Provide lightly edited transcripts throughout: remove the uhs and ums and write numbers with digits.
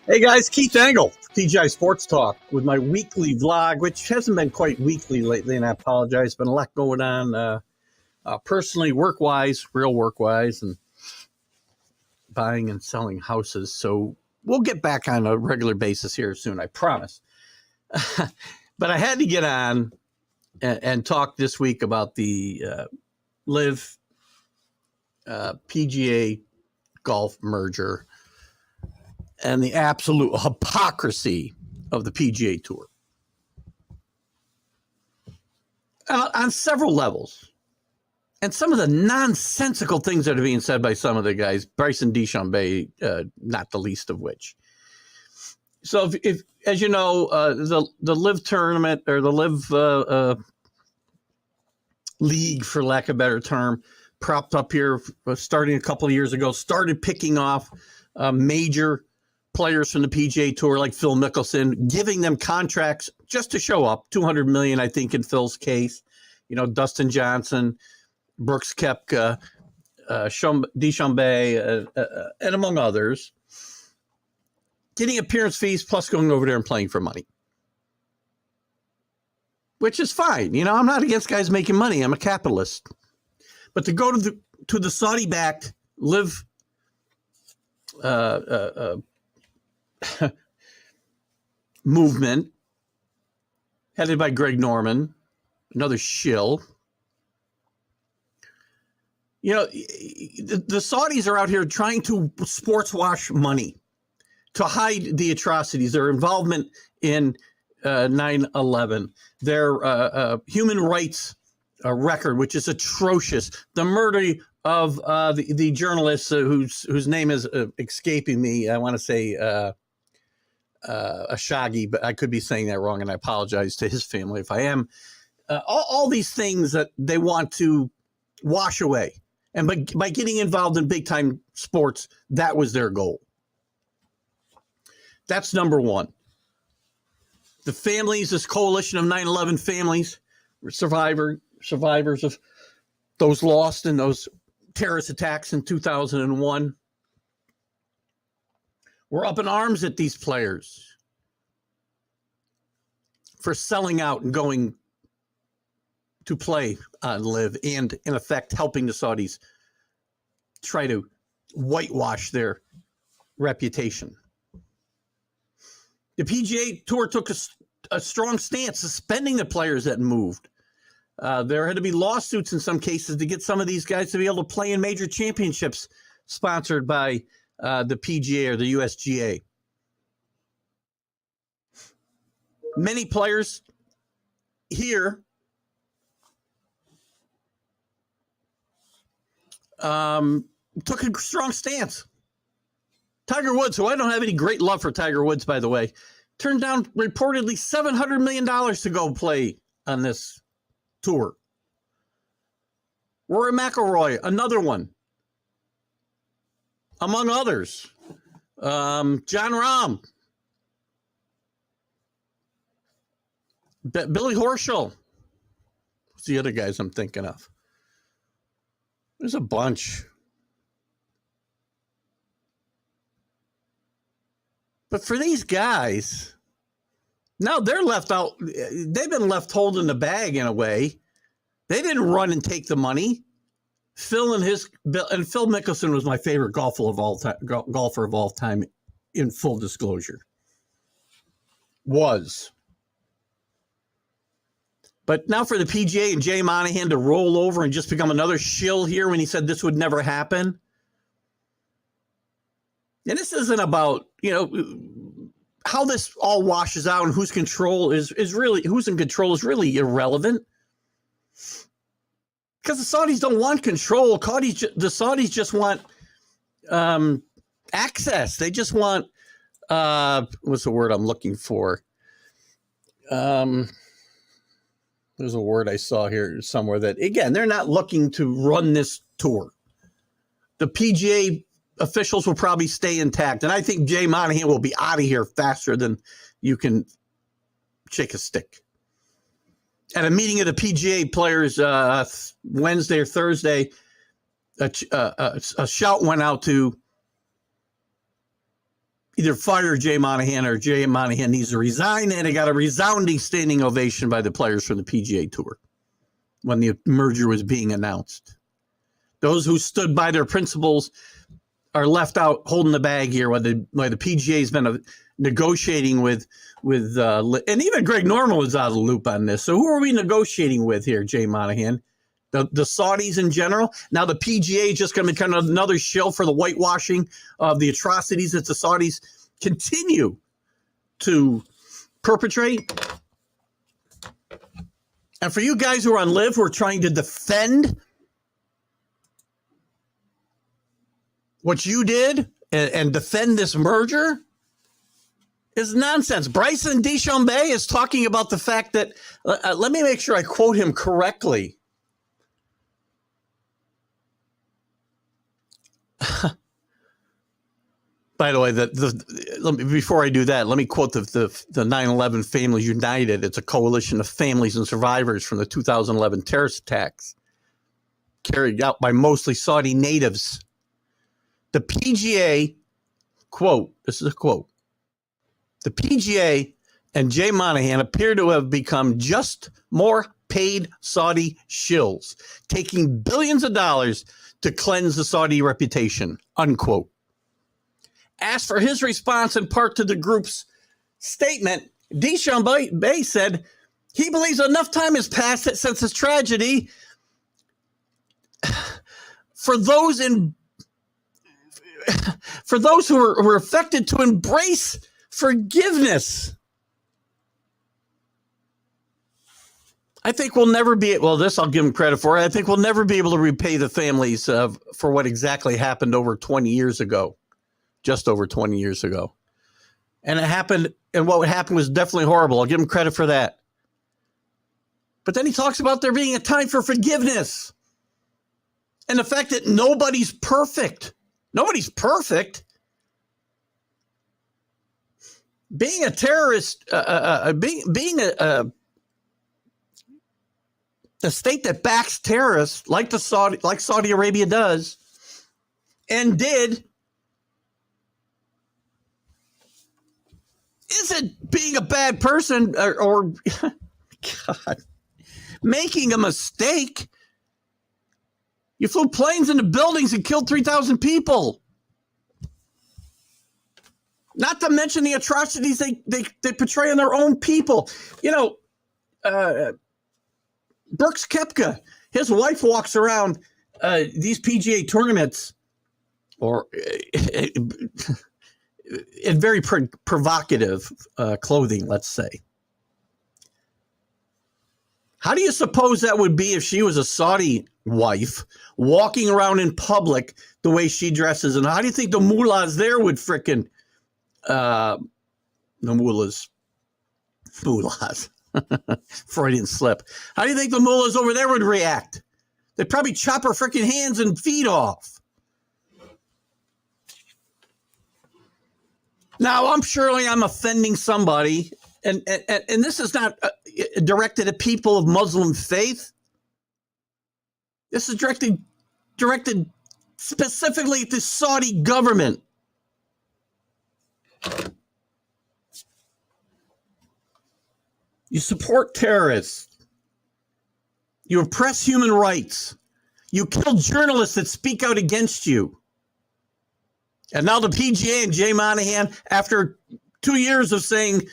Hey guys, Keith Engel, TGI Sports Talk, with my weekly vlog, which hasn't been quite weekly lately, and I apologize. Been a lot going on personally, work-wise, real work-wise, and buying and selling houses. So we'll get back on a regular basis here soon, I promise. But I had to get on and talk this week about the LIV PGA golf merger and the absolute hypocrisy of the PGA Tour on several levels. And some of the nonsensical things that are being said by some of the guys, Bryson DeChambeau, not the least of which. So if as you know, the LIV tournament, or the LIV league, for lack of a better term, propped up here starting a couple of years ago, started picking off major players from the PGA Tour like Phil Mickelson, giving them contracts just to show up, $200 million, I think, in Phil's case. You know, Dustin Johnson, Brooks Koepka, DeChambeau, and among others, getting appearance fees plus going over there and playing for money, which is fine. You know, I'm not against guys making money. I'm a capitalist. But to go to the Saudi-backed LIV movement headed by Greg Norman, another shill. You know, the Saudis are out here trying to sports wash money to hide the atrocities, their involvement in 9/11, their human rights record, which is atrocious, the murder of the journalist whose name is escaping me. I want to say Ashagi, but I could be saying that wrong, and I apologize to his family if I am. All these things that they want to wash away. And by getting involved in big-time sports, that was their goal. That's number one. The families, this coalition of 9/11 families, survivors of those lost in those terrorist attacks in 2001, were up in arms at these players for selling out and going to play on LIV, and in effect helping the Saudis try to whitewash their reputation. The PGA Tour took a strong stance, suspending the players that moved. There had to be lawsuits in some cases to get some of these guys to be able to play in major championships sponsored by the PGA or the USGA. Many players here took a strong stance. Tiger Woods, who I don't have any great love for Tiger Woods, by the way, turned down reportedly $700 million to go play on this tour. Rory McIlroy, another one, among others. John Rahm, Billy Horschel. What's the other guys I'm thinking of? There's a bunch. But for these guys, now they're left out. They've been left holding the bag in a way. They didn't run and take the money. Phil Mickelson was my favorite golfer of all time, in full disclosure. Was. But now for the PGA and Jay Monahan to roll over and just become another shill here when he said this would never happen. And this isn't about, you know, how this all washes out and who's in control is really irrelevant. Because the Saudis don't want control. The Saudis just want access. They just want, what's the word I'm looking for? There's a word I saw here somewhere that, again, they're not looking to run this tour. The PGA officials will probably stay intact. And I think Jay Monahan will be out of here faster than you can shake a stick. At a meeting of the PGA players Wednesday or Thursday, a shout went out to either fire Jay Monahan or Jay Monahan needs to resign, and it got a resounding standing ovation by the players from the PGA Tour when the merger was being announced. Those who stood by their principles are left out holding the bag here while the PGA has been negotiating with and even Greg Norman was out of the loop on this. So who are we negotiating with here, Jay Monahan? The Saudis in general? Now the PGA is just going to become another shill for the whitewashing of the atrocities that the Saudis continue to perpetrate. And for you guys who are on LIV who are trying to defend what you did and defend this merger is nonsense. Bryson DeChambeau is talking about the fact that, let me make sure I quote him correctly. By the way, before I do that, let me quote the 9/11 Families United. It's a coalition of families and survivors from the 2011 terrorist attacks carried out by mostly Saudi natives. The PGA, quote, this is a quote, the PGA and Jay Monahan appear to have become just more paid Saudi shills, taking billions of dollars to cleanse the Saudi reputation, unquote. Asked for his response in part to the group's statement, DeChambeau said he believes enough time has passed since this tragedy for those who were affected to embrace forgiveness. I think we'll never be, well, this I'll give him credit for. I think we'll never be able to repay the families for what exactly happened over 20 years ago, just over 20 years ago. And it happened, and what happened was definitely horrible. I'll give him credit for that. But then he talks about there being a time for forgiveness and the fact that nobody's perfect. Nobody's perfect. Being a terrorist, being a state that backs terrorists like Saudi Arabia does and did, isn't being a bad person or God, making a mistake. You flew planes into buildings and killed 3,000 people. Not to mention the atrocities they portray on their own people. You know, Brooks Koepka, his wife walks around these PGA tournaments or in very provocative clothing, let's say. How do you suppose that would be if she was a Saudi wife walking around in public the way she dresses? And how do you think the mullahs there would frickin' the mullahs Freudian slip. How do you think the mullahs over there would react? They'd probably chop her freaking hands and feet off. Now, I'm offending somebody, and this is not directed at people of Muslim faith. This is directed specifically at the Saudi government. You support terrorists. You oppress human rights. You kill journalists that speak out against you. And now the PGA and Jay Monahan, after 2 years of saying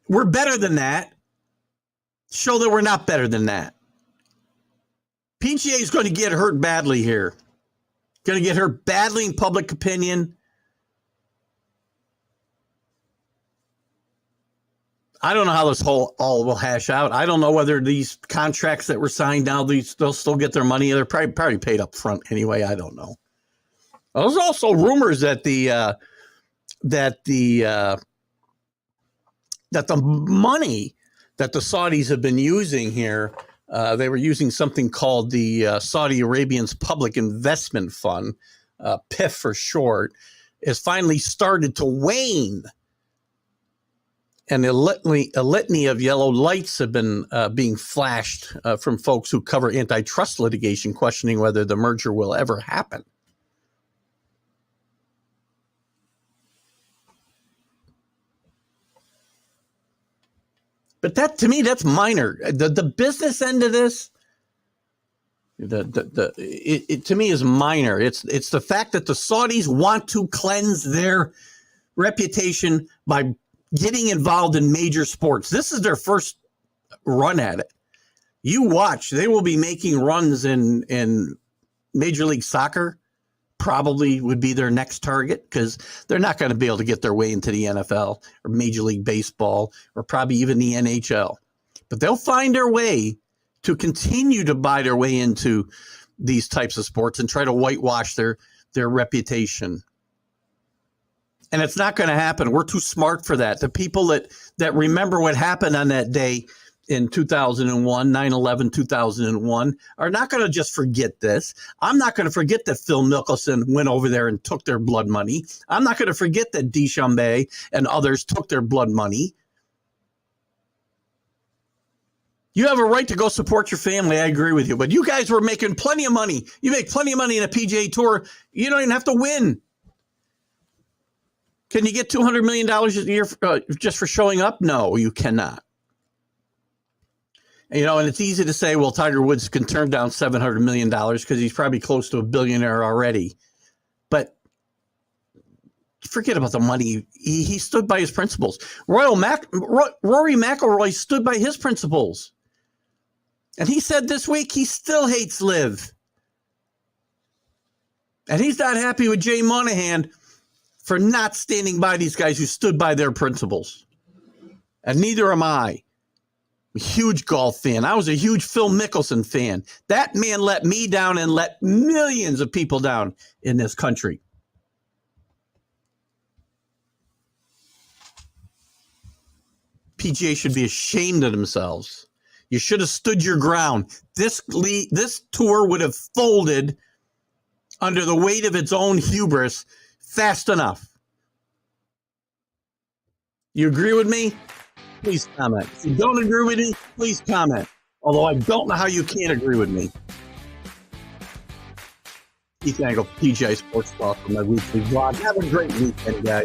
we're better than that, show that we're not better than that. PGA is going to get hurt badly here. Going to get hurt badly in public opinion. I don't know how this all will hash out. I don't know whether these contracts that were signed now, they'll still get their money. They're probably paid up front anyway. I don't know. There's also rumors that the money that the Saudis have been using here, they were using something called the Saudi Arabians Public Investment Fund, PIF for short, has finally started to wane. And a litany of yellow lights have been being flashed from folks who cover antitrust litigation, questioning whether the merger will ever happen. But that, to me, that's minor. The business end of this, it to me is minor. It's the fact that the Saudis want to cleanse their reputation by getting involved in major sports. This is their first run at it. You watch, they will be making runs in Major League Soccer. Probably would be their next target, because they're not going to be able to get their way into the NFL or Major League Baseball or probably even the NHL. But they'll find their way to continue to buy their way into these types of sports and try to whitewash their reputation. And it's not going to happen. We're too smart for that. The people that remember what happened on that day in 2001, 9/11, 2001, are not going to just forget this. I'm not going to forget that Phil Mickelson went over there and took their blood money. I'm not going to forget that Deschambault and others took their blood money. You have a right to go support your family. I agree with you. But you guys were making plenty of money. You make plenty of money in a PGA Tour. You don't even have to win. Can you get $200 million a year just for showing up? No, you cannot. And it's easy to say, well, Tiger Woods can turn down $700 million because he's probably close to a billionaire already. But forget about the money. He stood by his principles. Rory McIlroy stood by his principles. And he said this week he still hates LIV. And he's not happy with Jay Monahan for not standing by these guys who stood by their principles. And neither am I. A huge golf fan. I was a huge Phil Mickelson fan. That man let me down and let millions of people down in this country. PGA should be ashamed of themselves. You should have stood your ground. This tour would have folded under the weight of its own hubris fast enough. You agree with me? Please comment. If you don't agree with me, please comment. Although I don't know how you can't agree with me. Keith Angle, PGA Sports Talk, for my weekly vlog. Have a great weekend, guys.